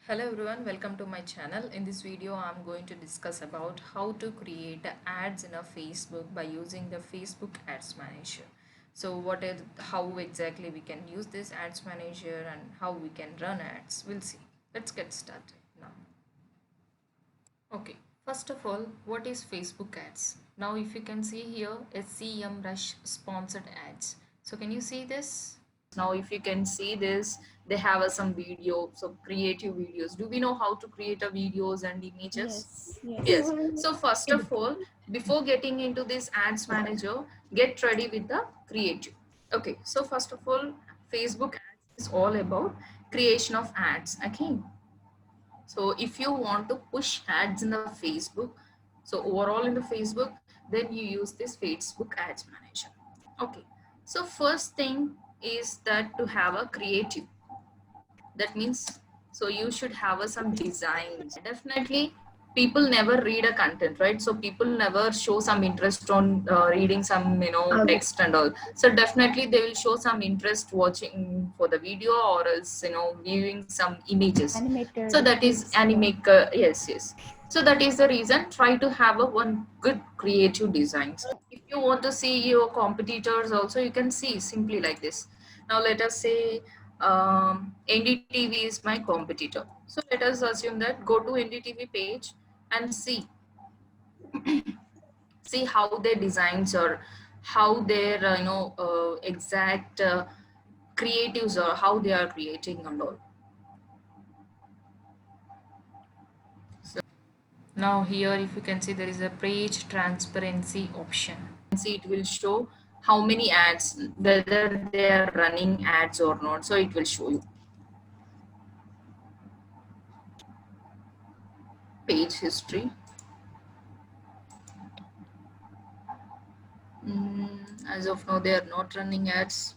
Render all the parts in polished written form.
Hello everyone, welcome to my channel. In this video, I'm going to discuss about how to create ads in a Facebook by using the Facebook Ads Manager. So how exactly we can use this Ads Manager and how we can run ads. We'll see. Let's get started now. Okay, first of all, what is Facebook ads? Now if you can see here, SEM Rush sponsored ads. So can you see this? Now if you can see this, they have some video, so creative videos. Do we know how to create a videos and images? Yes, yes. Yes. So first of all, before getting into this ads manager, get ready with the creative. Okay, so first of all, Facebook ads is all about creation of ads. Okay, so if you want to push ads in the Facebook, so overall in the Facebook, then you use this Facebook Ads Manager. Okay. So first thing is that to have a creative. That means so you should have some designs. Definitely people never read a content, right? So people never show some interest on reading some text and all. So definitely they will show some interest watching for the video or else viewing some images. So Animated that is things, yeah. animate, yes. So that is the reason try to have a one good creative designs. If you want to see your competitors also, you can see simply like this. Now let us say NDTV is my competitor. So let us assume that go to NDTV page and see how their designs are, how their exact creatives are, how they are creating and all. So now here if you can see there is a page transparency option. See it will show how many ads, whether they are running ads or not. So it will show you page history. As of now, they are not running ads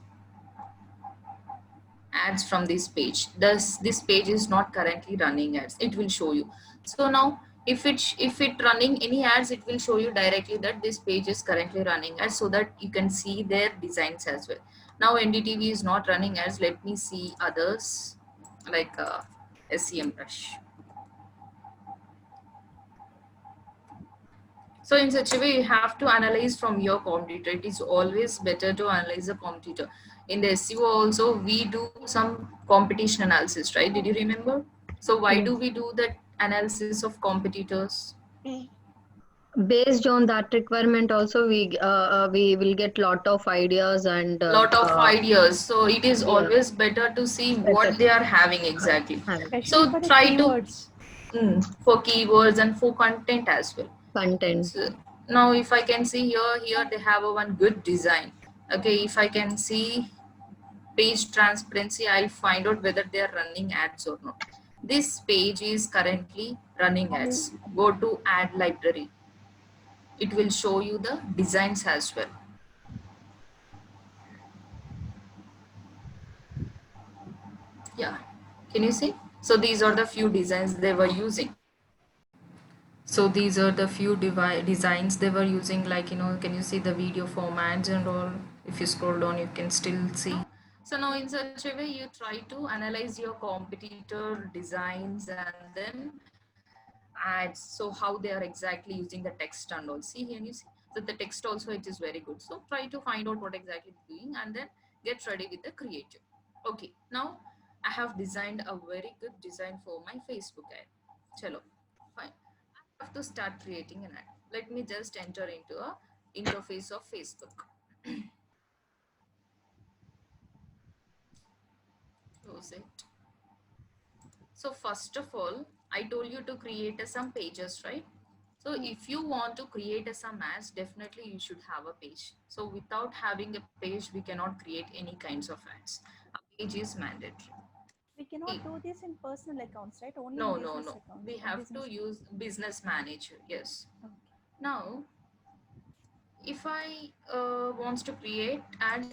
from this page. Thus, this page is not currently running ads. It will show you. So now, if it running any ads, it will show you directly that this page is currently running ads, so that you can see their designs as well. Now, NDTV is not running ads. Let me see others like SEM Rush. So in such a way, you have to analyze from your competitor. It is always better to analyze the competitor. In the SEO also, we do some competition analysis, right? Did you remember? So why do Yes. we do that analysis of competitors? Based on that requirement also we will get lot of ideas and Lot of ideas. So it is yeah, always better to see better what they are having exactly. having Especially So for the try to keywords. for keywords and for content as well. content. So now if I can see here they have a one good design. Okay, if I can see page transparency, I'll find out whether they are running ads or not. This page is currently running ads. Go to ad library. It will show you the designs as well. Yeah, can you see? So these are the few designs they were using. So these are the few designs they were using, like can you see the video formats and all? If you scroll down, you can still see. So now in such a way, you try to analyze your competitor designs and then ads. So how they are exactly using the text and all. See here, you see that the text also it is very good. So try to find out what exactly they're doing and then get ready with the creative. Okay, now I have designed a very good design for my Facebook ad. Chalo, fine. I have to start creating an ad. Let me just enter into a interface of Facebook. Close it. So first of all, I told you to create some pages, right? So if you want to create some ads, definitely you should have a page. So without having a page, we cannot create any kinds of ads. A page is mandatory. We cannot do this in personal accounts, right? Only in No. business account We or have to business. use business manager. Yes. Okay. Now, if I wants to create ads,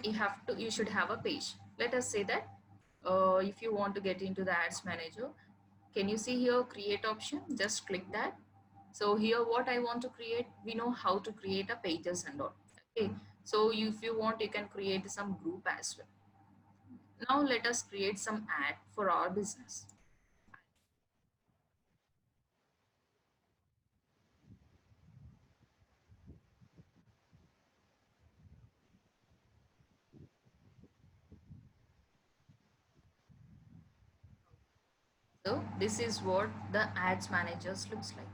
you should have a page. Let us say that if you want to get into the ads manager, can you see here create option? Just click that. So here what I want to create, we know how to create a pages and all. Okay. So if you want, you can create some group as well. Now let us create some ad for our business. So this is what the ads managers looks like.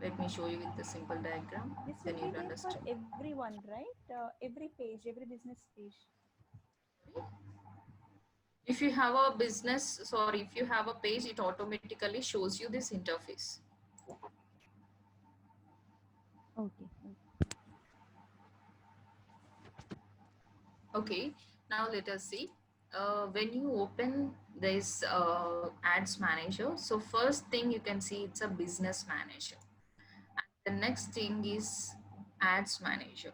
Let me show you with the simple diagram, This then will be you'll there for understand. everyone, right? Every page, every business page. If you have a business, sorry, if you have a page, it automatically shows you this interface. Okay. Okay, now let us see. When you open this ads manager, so first thing you can see it's a business manager. And the next thing is ads manager.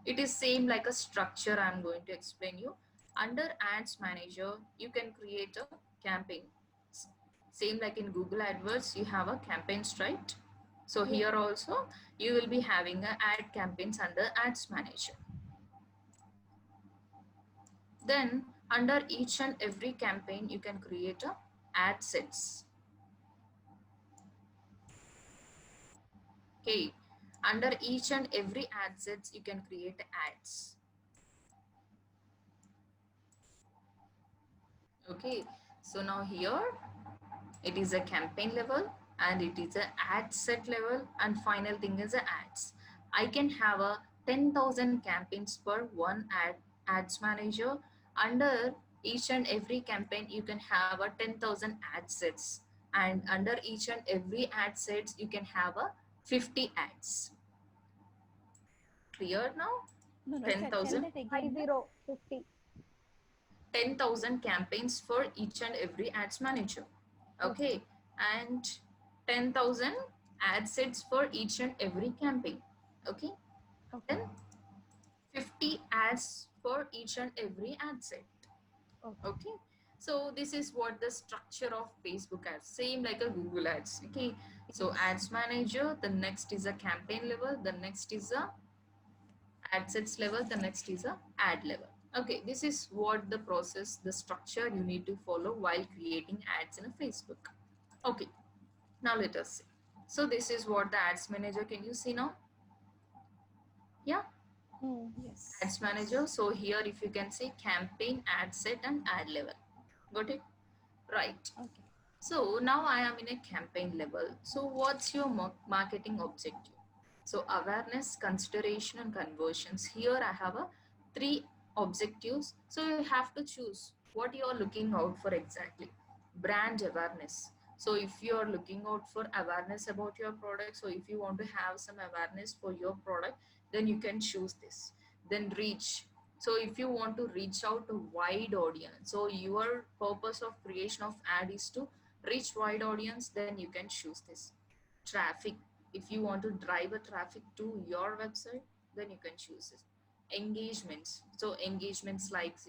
It is same like a structure I'm going to explain you. Under ads manager, you can create a campaign. Same like in Google AdWords, you have a campaigns, right? So Yes. here also you will be having a ad campaigns under ads manager. Then under each and every campaign, you can create a ad sets. Okay. Under each and every ad sets, you can create ads. Okay. So now here it is a campaign level and it is a ad set level, and final thing is a ads. I can have a 10,000 campaigns per one ads manager. Under each and every campaign you can have a 10,000 ad sets, and under each and every ad sets you can have a 50 ads. Clear now? No, no. Tell 10,000. that again. Na? 50. 10,000 campaigns for each and every ads manager. Okay. Okay, and 10,000 ad sets for each and every campaign. Okay, Okay. then 50 ads for each and every ad set. Okay. Okay, so this is what the structure of Facebook ads, same like a Google ads. Okay, so Yes. ads manager, the next is a campaign level, the next is a ad sets level, the next is a ad level. Okay, this is what the process, the structure you need to follow while creating ads in a Facebook. Okay, now let us see. So this is what the ads manager, can you see now? Yeah, Yes. ads manager. So here if you can see campaign, ad set and ad level. Got it? Right. Okay. So now I am in a campaign level. So what's your marketing objective? So awareness, consideration and conversions. Here I have a three objectives. So you have to choose what you are looking out for exactly. Brand awareness. So if you are looking out for awareness about your product, so if you want to have some awareness for your product, then you can choose this. Then reach. So if you want to reach out to wide audience, so your purpose of creation of ad is to reach wide audience, then you can choose this. Traffic, if you want to drive a traffic to your website, then you can choose this. Engagements, so engagements likes,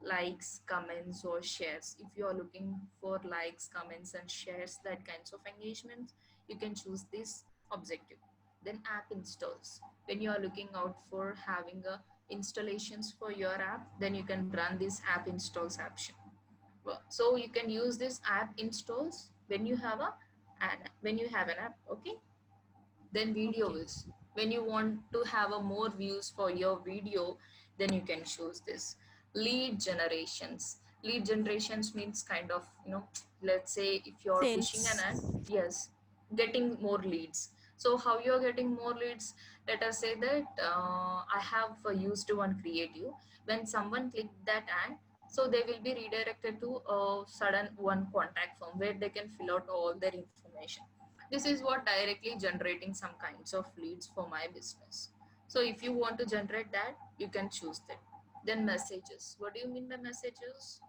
likes, comments or shares. If you are looking for likes, comments and shares, that kinds of engagements, you can choose this objective. Then app installs, when you are looking out for having a installations for your app, then you can run this app installs option. So you can use this app installs when you have an app. Okay, then video Okay. views, when you want to have a more views for your video, then you can choose this. Lead generations means kind of, let's say if you're pushing an Sales. ad, yes, getting more leads. So how you're getting more leads? Let us say that I have used one creative. When someone click that ad, so they will be redirected to a sudden one contact form where they can fill out all their information. This is what directly generating some kinds of leads for my business. So if you want to generate that, you can choose that. Then messages, what do you mean by messages?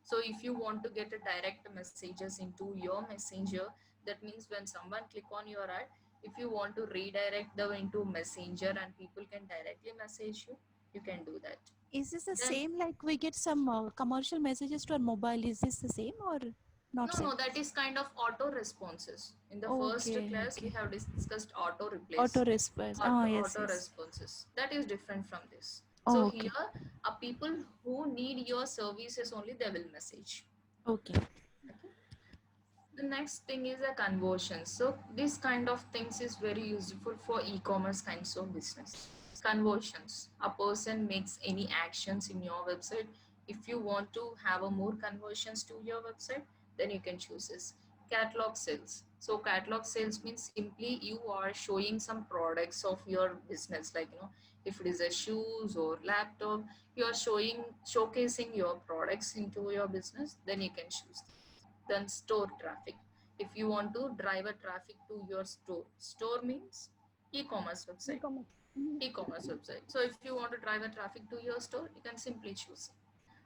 So if you want to get a direct messages into your messenger, that means when someone click on your ad, if you want to redirect them into messenger and people can directly message you, you can do that. Is this the Then same like we get some commercial messages to our mobile? Is this the same or not no, same? that is kind of auto responses. In the first Okay. class, we Okay. have discussed auto replace, Auto response. Ah, yes, auto yes. responses. That is different from this. So Oh, here okay. are people who need your services only, they will message. Okay. Okay. The next thing is a conversion. So this kind of things is very useful for e-commerce kinds of business. Conversions. A person makes any actions in your website. If you want to have a more conversions to your website, then you can choose this. Catalog sales. So catalog sales means simply you are showing some products of your business, like if it is a shoes or laptop, you are showcasing your products into your business, then you can choose. Then store traffic. If you want to drive a traffic to your store means e-commerce website. E-commerce. E-commerce website. So if you want to drive a traffic to your store, you can simply choose.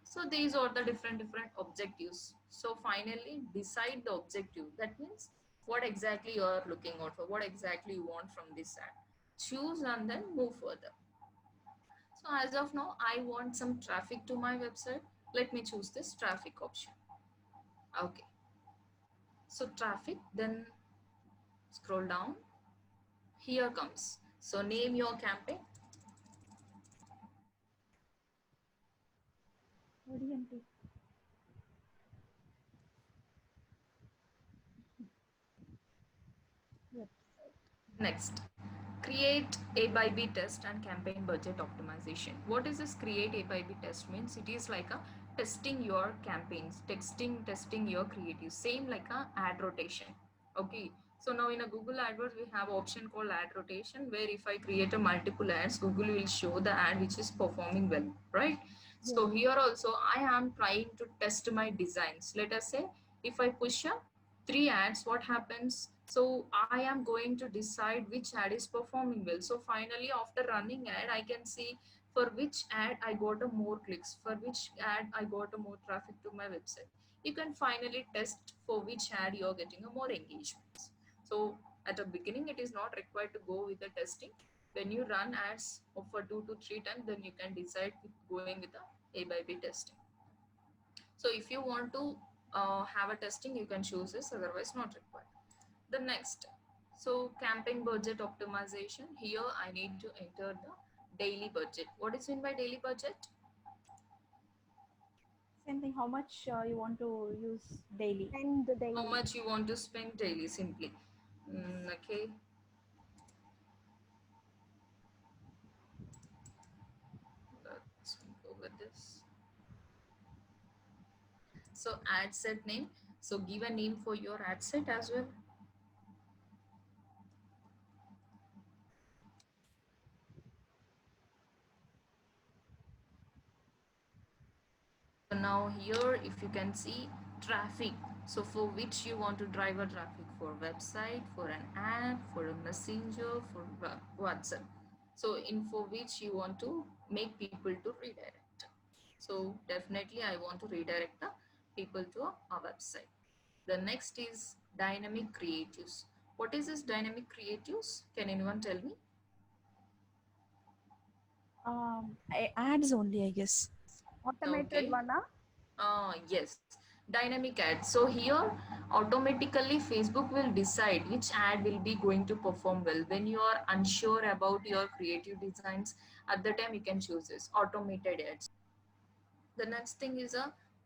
So these are the different objectives. So finally decide the objective. That means what exactly you are looking out for, what exactly you want from this ad. Choose and then move further. So as of now, I want some traffic to my website. Let me choose this traffic option. Okay. So traffic, then scroll down. Here comes. So name your campaign. ODMP. Website. Next, create A by B test and campaign budget optimization. What is this create A by B test means? It is like a testing your campaigns, testing your creative, same like a ad rotation. Okay. So now in a Google AdWords, we have option called ad rotation, where if I create a multiple ads, Google will show the ad which is performing well, right? Yes. So here also I am trying to test my designs. Let us say if I push a 3 ads, what happens? So I am going to decide which ad is performing well. So finally after running ad, I can see for which ad I got a more clicks, for which ad I got a more traffic to my website. You can finally test for which ad you're getting a more engagements. So at the beginning it is not required to go with the testing. When you run ads for 2 to 3 times, then you can decide with going with the A by B testing. So if you want to have a testing, you can choose this, otherwise not required. The next, so campaign budget optimization. Here I need to enter the daily budget. What is meant by daily budget? Same thing. How much you want to use daily? And the How daily. much you want to spend daily, simply. Okay. Let's go with this. So ad set name. So give a name for your ad set as well. So now here, if you can see traffic, so for which you want to drive a traffic, for website, for an ad, for a messenger, for WhatsApp. So in for which you want to make people to redirect. So definitely I want to redirect the people to our website. The next is dynamic creatives. What is this dynamic creatives? Can anyone tell me? Ads only, I guess. Automated Okay. one, Yes, dynamic ads. So here automatically Facebook will decide which ad will be going to perform well. When you are unsure about your creative designs, at the time you can choose this automated ads. The next thing is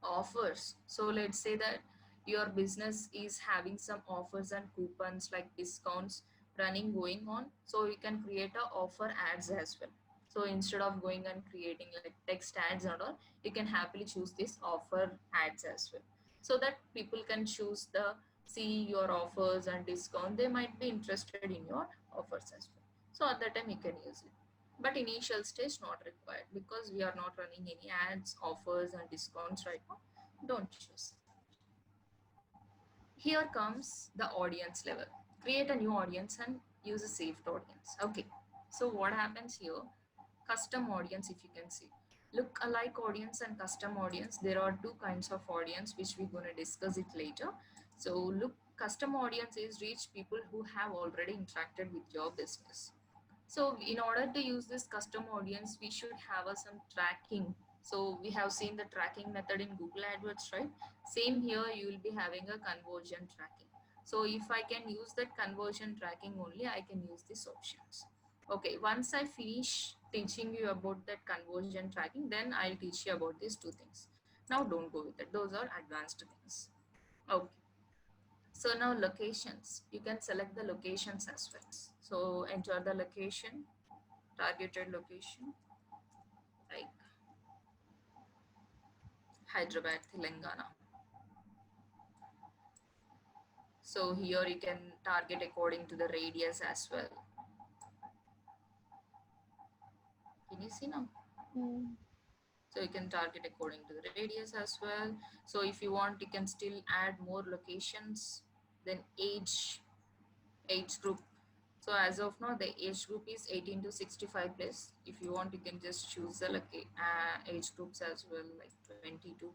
offers. So let's say that your business is having some offers and coupons like discounts running going on, so you can create a offer ads as well. So instead of going and creating like text ads and all, you can happily choose this offer ads as well, so that people can choose the see your offers and discount, they might be interested in your offers as well. So at that time you can use it, but initial stage not required because we are not running any ads, offers and discounts right now. Don't choose. Here comes the audience level. Create a new audience and use a saved audience. Okay. So what happens here? Custom audience, if you can see. Look alike audience and custom audience. There are two kinds of audience which we're going to discuss it later. So look, custom audience is reach people who have already interacted with your business. So in order to use this custom audience, we should have some tracking. So we have seen the tracking method in Google AdWords, right? Same here, you will be having a conversion tracking. So if I can use that conversion tracking only, I can use these options. Okay, once I finish teaching you about that conversion tracking, then I'll teach you about these two things. Now don't go with it. Those are advanced things. Okay. So now locations, you can select the locations as well. So enter the location, targeted location, like Hyderabad, Telangana. So here you can target according to the radius as well. Can you see now? So you can target according to the radius as well. So if you want, you can still add more locations. Then age group. So as of now, the age group is 18 to 65 plus. If you want, you can just choose the age groups as well, like 22.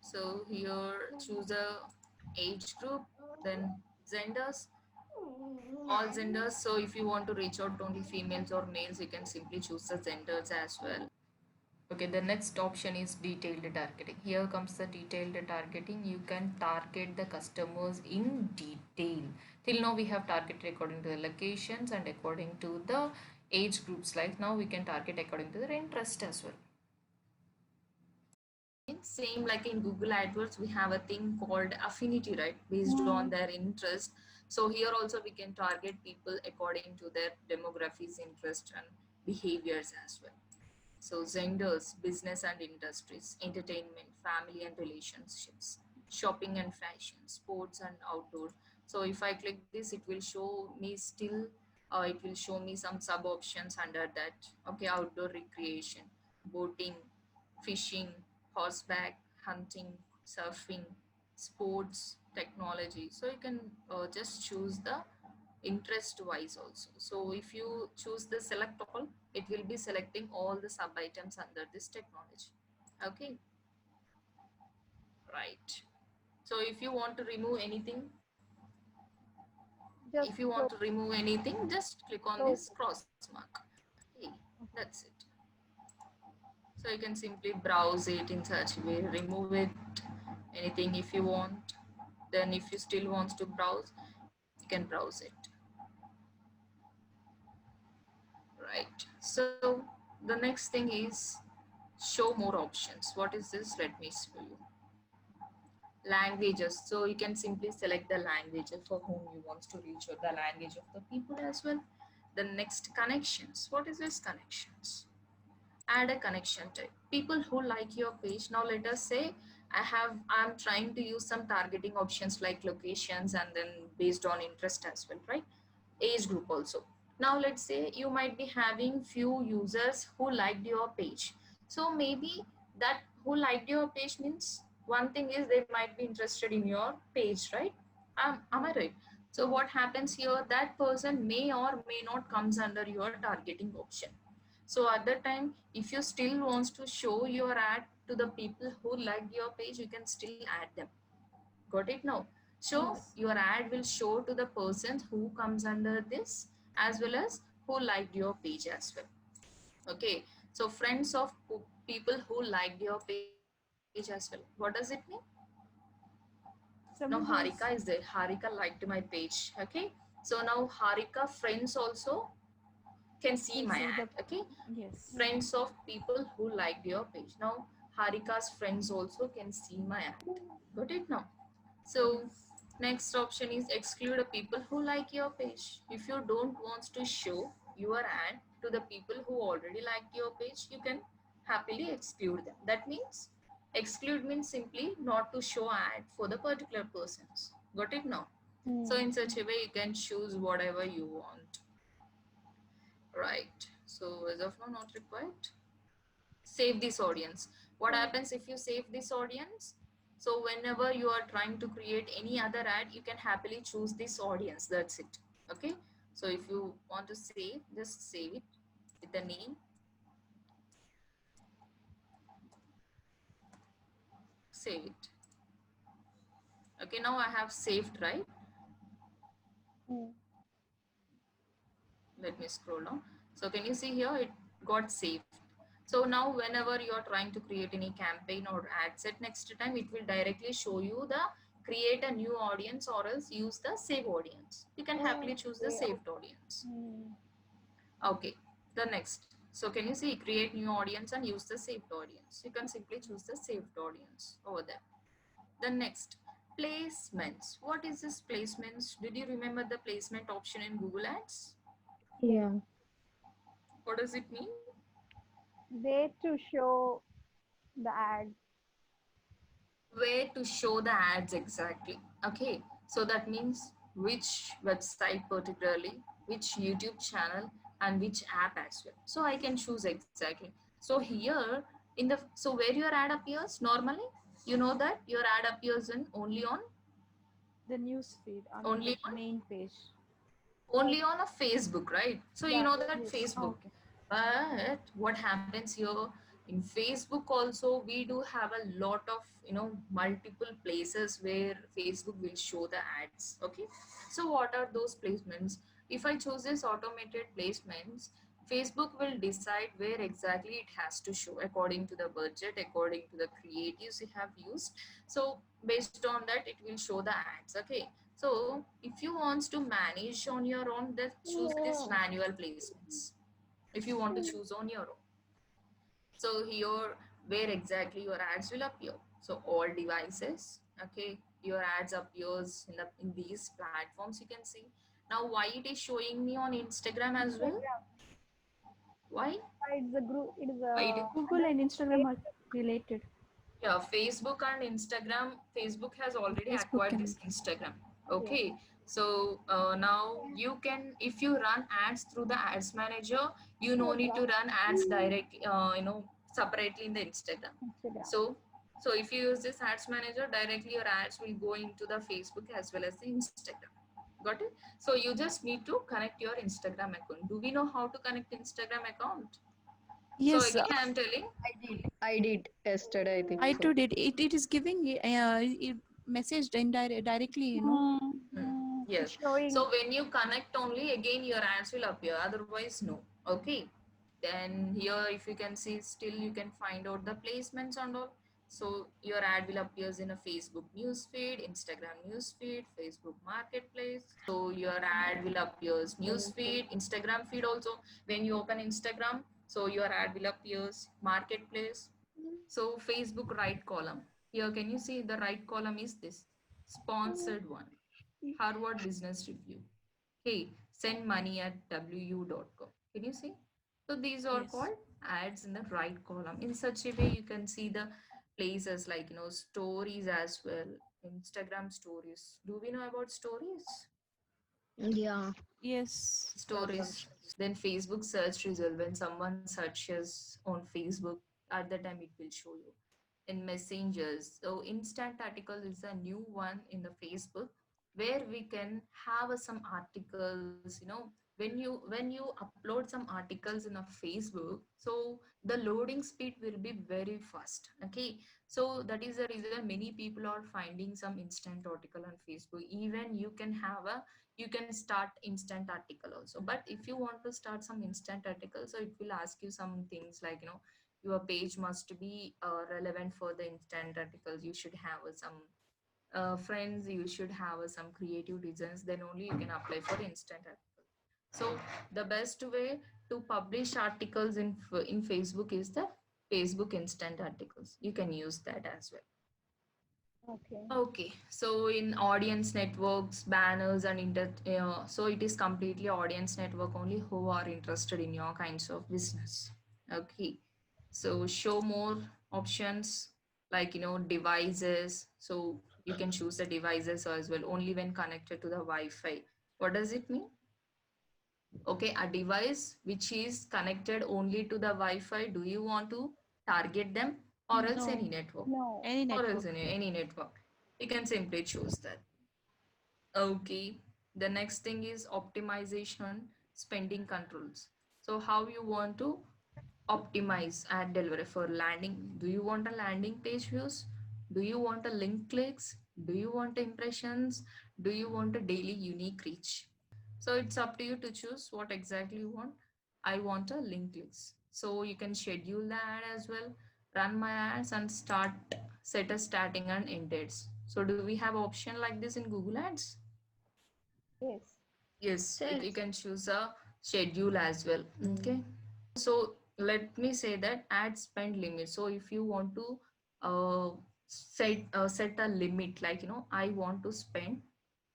So here choose the age group, then genders, all genders. So if you want to reach out to only females or males, you can simply choose the genders as well. Okay, the next option is detailed targeting. Here comes the detailed targeting. You can target the customers in detail. Till now we have targeted according to the locations and according to the age groups. Like now we can target according to their interest as well. Same like in Google AdWords, we have a thing called affinity, right? Based on their interest. So here also we can target people according to their demographics, interest and behaviors as well. So genders, business and industries, entertainment, family and relationships, shopping and fashion, sports and outdoor. So if I click this, it will show me still, it will show me some sub options under that. Okay, outdoor recreation, boating, fishing, horseback, hunting, surfing, sports, technology. So you can just choose the interest wise also. So if you choose the select all, it will be selecting all the sub items under this technology. Okay, right. So if you want to remove anything, Just if you want to remove anything, just click on this cross mark. Okay, that's it. So you can simply browse it in such a way, remove it, anything if you want. Then if you still wants to browse, you can browse it. Right. So the next thing is show more options. What is this? Let me show you. Languages. So you can simply select the language for whom you want to reach, or the language of the people as well. The next, connections. What is this? Connections. Add a connection type. People who like your page. Now let us say I'm trying to use some targeting options like locations and then based on interest as well, right? Age group also. Now let's say you might be having few users who liked your page. So maybe that who liked your page means one thing is they might be interested in your page, right? Am I right? So what happens here, that person may or may not comes under your targeting option. So at that time, if you still wants to show your ad to the people who liked your page, you can still add them. Got it now? So Yes. your ad will show to the persons who comes under this as well as who liked your page as well. Okay. So friends of people who liked your page as well. What does it mean? Now Someone Harika is who's there. Harika liked my page. Okay. So now Harika friends also can see can my see ad. the Okay. yes. Friends of people who liked your page. Now Harika's friends also can see my ad. Got it now? So Yes. next option is exclude the people who like your page. If you don't want to show your ad to the people who already liked your page, you can happily exclude them. That means exclude means simply not to show ad for the particular persons. Got it now? So in such a way you can choose whatever you want. Right. So as of now not required. Save this audience. What happens if you save this audience? So whenever you are trying to create any other ad, you can happily choose this audience. That's it. Okay. So if you want to save, just save it with the name. Save it. Okay. Now I have saved, right? Let me scroll down. So can you see here it got saved. So now whenever you are trying to create any campaign or ad set next time, it will directly show you the create a new audience or else use the save audience. You can happily choose the saved audience. Okay, the next. So can you see create new audience and use the saved audience? You can simply choose the saved audience over there. The next, placements. What is this placements? Did you remember the placement option in Google Ads? Yeah. What does it mean? Where to show the ad. where to show the ads exactly. Okay, so that means which website particularly, which YouTube channel, and which app as well. So I can choose exactly. So here in the, so where your ad appears normally, you know that your ad appears in The news feed on only the on main page. only on a Facebook, right? So you Yeah, know that yes. Facebook. Okay. But what happens here in Facebook also, we do have a lot of, multiple places where Facebook will show the ads. Okay. So what are those placements? If I choose this automated placements, Facebook will decide where exactly it has to show according to the budget, according to the creatives you have used. So based on that, it will show the ads. Okay. So if you want to manage on your own, then choose this manual placements. If you want to choose on your own. So here where exactly your ads will appear. So all devices, okay, your ads appears in these platforms you can see. Now why it is showing me on Instagram as well? Instagram. Why? It's a group. It is Why a it, Google and Instagram are related. yeah, Facebook and Instagram. Facebook has already Facebook acquired can. this Instagram. Yes. Okay, so now you can, if you run ads through the ads manager, you no need to run ads direct, separately in the Instagram. Instagram. So if you use this ads manager, directly your ads will go into the Facebook as well as the Instagram. Got it? So you just need to connect your Instagram account. Do we know how to connect Instagram account? So Yes, again, I am telling. I did yesterday, I think I so. too did. It is giving it messaged directly, Yes. It's showing. So when you connect only, again your ads will appear. Otherwise, no. Okay. Then here, if you can see, still you can find out the placements and all. So your ad will appears in a Facebook newsfeed, Instagram newsfeed, Facebook Marketplace. So your ad will appears newsfeed, Instagram feed also. When you open Instagram, so your ad will appears Marketplace. So Facebook right column. Here, can you see the right column is this sponsored one. Harvard Business Review. Hey, send money at wu.com. Can you see? So these are Yes. called ads in the right column. In such a way, you can see the places like, stories as well. Instagram stories. Do we know about stories? Yeah. Yes. Stories. Then Facebook search result. When someone searches on Facebook, at that time it will show you in messengers. So instant article is a new one in the Facebook where we can have some articles, when you upload some articles in a Facebook, so the loading speed will be very fast. Okay, so that is the reason many people are finding some instant article on Facebook. Even you can start instant article also, but if you want to start some instant article, so it will ask you some things like, your page must be relevant for the instant articles. You should have some friends, you should have some creative designs, then only you can apply for instant article. So the best way to publish articles in Facebook is the Facebook instant articles. You can use that as well. Okay. Okay, so in audience networks, banners, and so it is completely audience network only who are interested in your kinds of business. Okay, so show more options like, devices. So you can choose the devices as well only when connected to the Wi-Fi. What does it mean? Okay, a device which is connected only to the Wi-Fi. Do you want to target them or else any No. network? No. Any Or else network. any network, you can simply choose that. Okay, the next thing is optimization, spending controls. So how you want to optimize ad delivery for landing? Do you want a landing page views? Do you want a link clicks? Do you want impressions? Do you want a daily unique reach? So it's up to you to choose what exactly you want. I want a link clicks. So you can schedule the ad as well, run my ads and set a starting and end dates. So do we have option like this in Google Ads? Yes. Yes, you Yes. can choose a schedule as well. Okay. So let me say that ad spend limit. So if you want to set a limit, like, I want to spend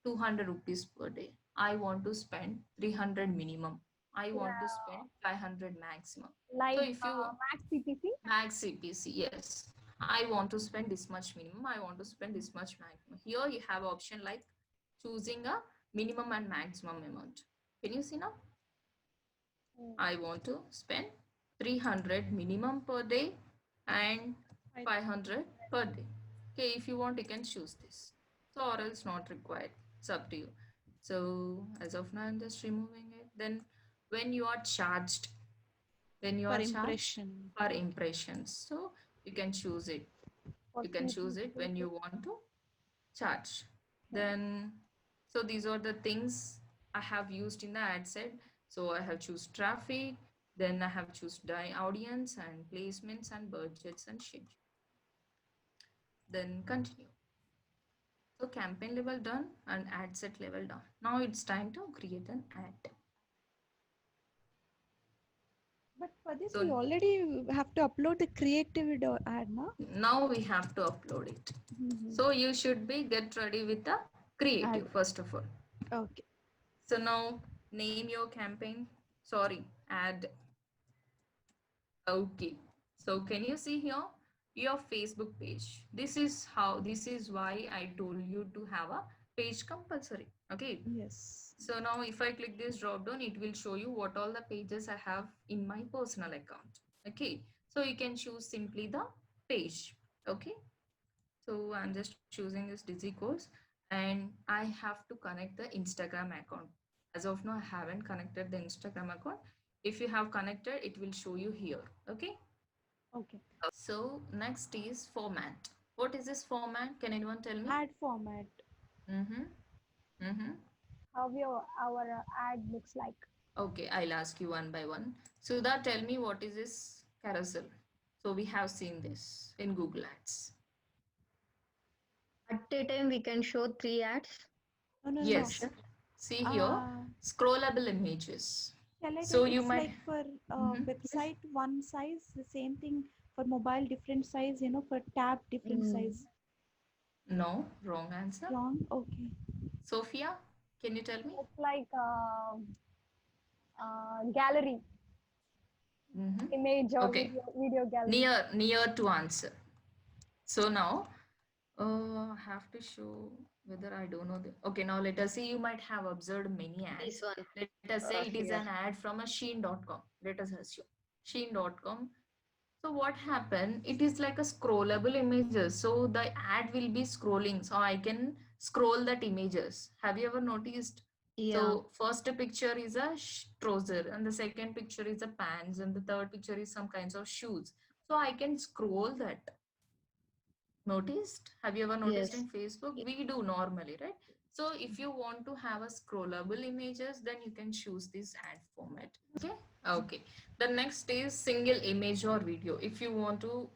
200 rupees per day. I want to spend 300 minimum. I want to spend Yeah. 500 maximum. So Like if you Max CPC. max CPC, yes. I want to spend this much minimum, I want to spend this much maximum. Here you have option like choosing a minimum and maximum amount. Can you see now? I want to spend 300 minimum per day and 500 per day. Okay, if you want, you can choose this. So, or else not required. It's up to you. So, as of now, I'm just removing it. Then, when you are charged, then you Per are charged impression. per impressions. So, you can choose it. You can choose it when you want to charge. Then, so these are the things I have used in the ad set. So I have choose traffic, then I have choose audience and placements and budgets and schedule. Then continue. So campaign level done and ad set level done. Now it's time to create an ad. But for this, So we already have to upload the creative video ad, na? now we have to upload it. So you should be get ready with the creative Ad. first of all. Okay. So now name your campaign. Sorry, ad. Okay. So can you see here your Facebook page? This is why I told you to have a page compulsory. Okay. Yes. So now if I click this drop down, it will show you what all the pages I have in my personal account. Okay. So you can choose simply the page. Okay. So I'm just choosing this Dizzy course and I have to connect the Instagram account. As of now, I haven't connected the Instagram account. If you have connected, it will show you here. Okay. Okay. So next is format. What is this format? Can anyone tell me? Ad format. Mm-hmm. Mm-hmm. How our ad looks like. Okay, I'll ask you one by one. Sudha, tell me what is this carousel? So we have seen this in Google Ads. At a time, we can show 3 ads. No. Yes. See here, Uh, scrollable images. Shall I So tell? you It's might. like for Mhm. website one size, the same thing for mobile different size, for tab different size. No, wrong answer. Wrong? Okay. Sophia, can you tell me? It's like gallery Mhm. image or Okay. video gallery. Near to answer. So now I have to show whether I don't know the. Okay, now let us see. You might have observed many ads. This one. Let us say it is Here. an ad from a Shein.com. Let us assume Shein.com. So what happened? It is like a scrollable images. So the ad will be scrolling. So I can scroll that images. Have you ever noticed? Yeah. So first picture is a trouser and the second picture is a pants and the third picture is some kinds of shoes. So I can scroll that. Noticed? Have you ever noticed Yes. in Facebook? We do normally, right? So if you want to have a scrollable images, then you can choose this ad format. Okay. Okay. The next is single image or video. If you want to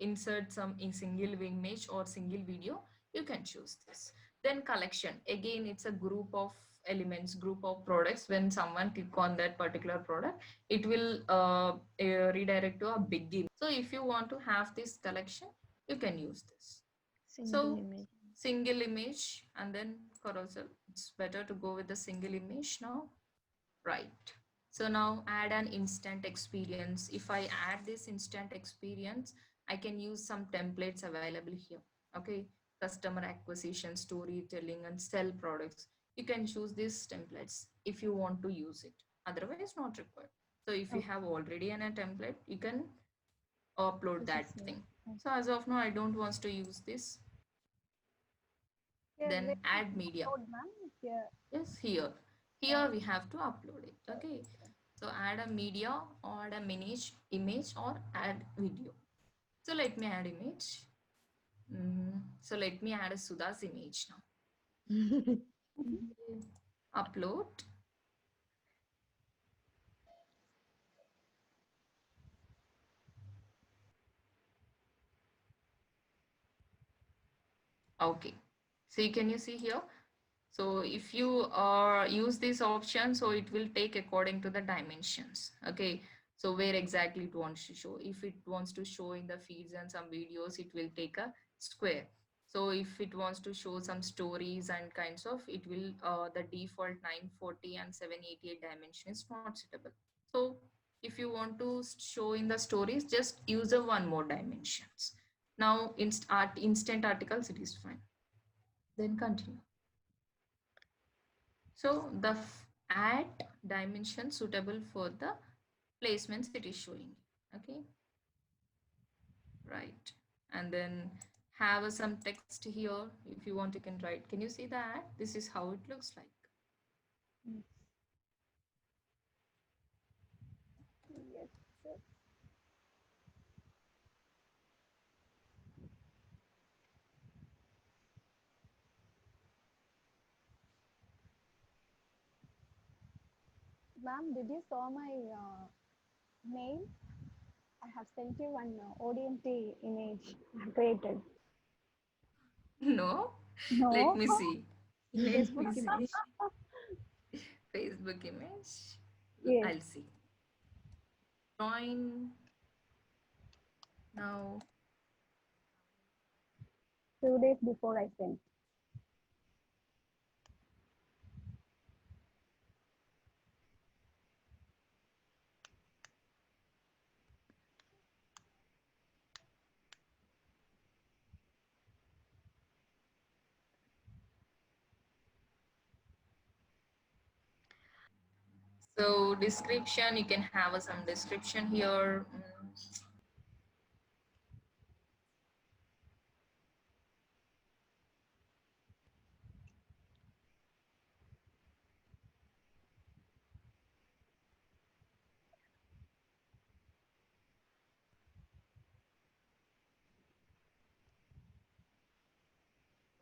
insert some in single image or single video, you can choose this. Then collection. Again, it's a group of elements, group of products. When someone click on that particular product, it will redirect to a big image. So if you want to have this collection, you can use this. Single image. Single image and then carousel. It's better to go with the single image now. Right. So now add an instant experience. If I add this instant experience, I can use some templates available here. Okay. Customer acquisition, storytelling, and sell products. You can choose these templates if you want to use it. Otherwise, not required. So if you have already a template, you can upload that thing. So as of now, I don't want to use this. Here, Then where add to media. upload, ma'am? Here. Yes, here. Here we have to upload it. Okay. So add a media or add a image or add video. So let me add image. So let me add a Sudha's image now. Upload. Okay. So can you see here? So if you use this option, so it will take according to the dimensions. Okay. So where exactly it wants to show. If it wants to show in the feeds and some videos, it will take a square. So if it wants to show some stories and kinds of, it will the default 940 and 788 dimension is not suitable. So if you want to show in the stories, just use a one more dimensions. Now instant articles, it is fine. Then continue. So the ad dimension suitable for the placements it is showing. Okay, right. And then have some text here. If you want, you can write. Can you see the ad? This is how it looks like. Yes. Yes. Sir. Ma'am, did you saw my mail? I have sent you one ODMT image I created. No, let No. me see. Let me Facebook see. image. Facebook image. Yes. I'll see. Join now. 2 days before I sent. So description, you can have some description here.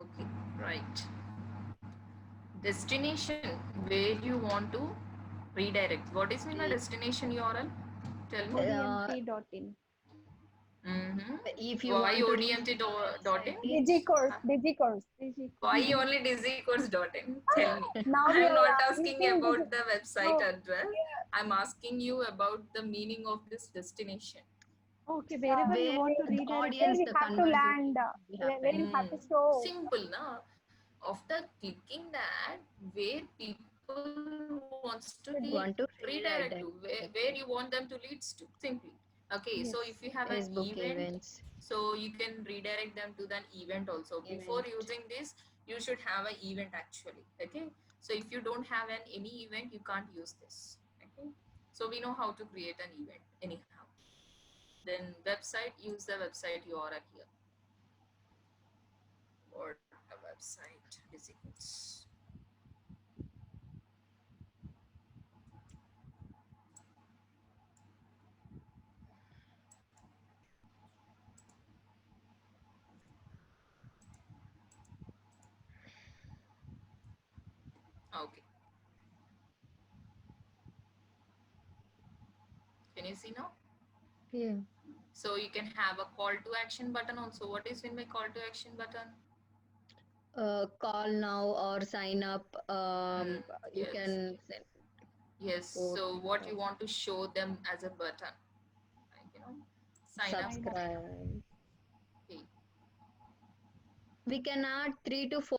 Okay, right. Destination, where you want to redirect. What is mean by destination URL? Tell me. odmt.in. Mm-hmm. If you Why want to reach ODMT the dot in? website, Digicourse. Digicourse. Why only disycourse.in? Tell me. Now I we am not are asking using about the website No. address. Yeah. I'm asking you about the meaning of this destination. Okay, Yeah. wherever you where want to the redirect Where audience, them. we the have to conversation land. will be Where happening. we have to show. Simple, na? After clicking that, where people wants to Want to redirect redirect to, them. where you want them to leads to, simply. Okay, so if Yes. you have an Facebook event, events, so you can redirect them to that event also. Before event. using this, you should have an event actually. Okay, so if you don't have any event, you can't use this. Okay, so we know how to create an event anyhow. Then website, use the website URL here. Or a website is equals. Okay, can you see now? Yeah. So you can have a call to action button also. What is mean by call to action button? Call now or sign up. You Yes, can send yes. code, So what you want to show them as a button, like sign up. Sign up. subscribe. Okay. We can add 3 to 4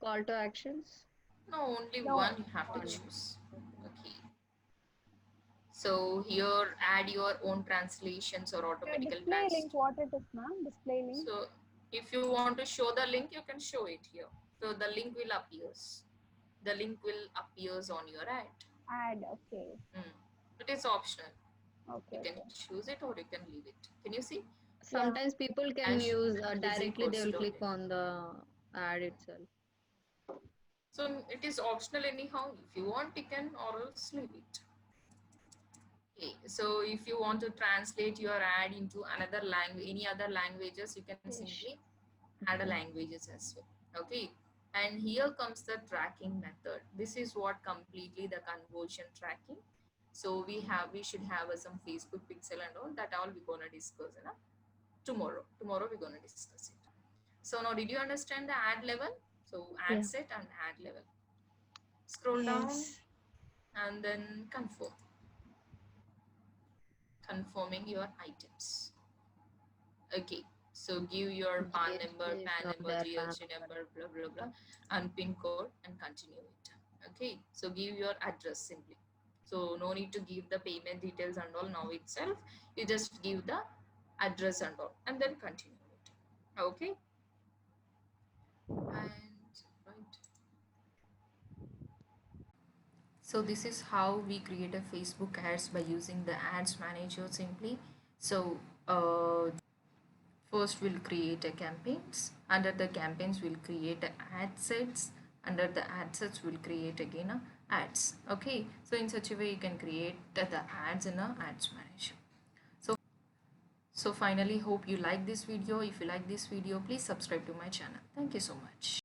call to actions. No, only No. one you have to One. choose. Okay. So here add your own translations or The automatical display link, trans. what it is, ma'am? Display link. So if you want to show the link, you can show it here. So the link will appears. The link will appears on your ad. Add. Okay. It is optional. Okay. You can Okay. choose it or you can leave it. Can you see? Sometimes people can Ash use Dizzy directly, they codes will dot click in. on the ad itself. So it is optional anyhow. If you want, you can or else leave it. Okay. So if you want to translate your ad into another language, any other languages, you can Yes. simply add a languages as well. Okay. And here comes the tracking method. This is what completely the conversion tracking. So we should have some Facebook pixel and all that all we're gonna discuss tomorrow. Tomorrow we're gonna discuss it. So now did you understand the ad level? So ad Yeah. set and ad level. Scroll down Yes. and then confirm. Confirming your items. Okay. So give your GST PAN from number, their PAN GST number. number, blah blah blah, and PIN code and continue it. Okay. So give your address simply. So no need to give the payment details and all now itself. You just give the address and all and then continue it. Okay. And right. So this is how we create a Facebook ads by using the ads manager simply. So first we'll create a campaigns. Under the campaigns we'll create a ad sets. Under the ad sets we'll create again a ads. Okay. So in such a way you can create the ads in a ads manager. So so finally hope you like this video. If you like this video, please subscribe to my channel. Thank you so much.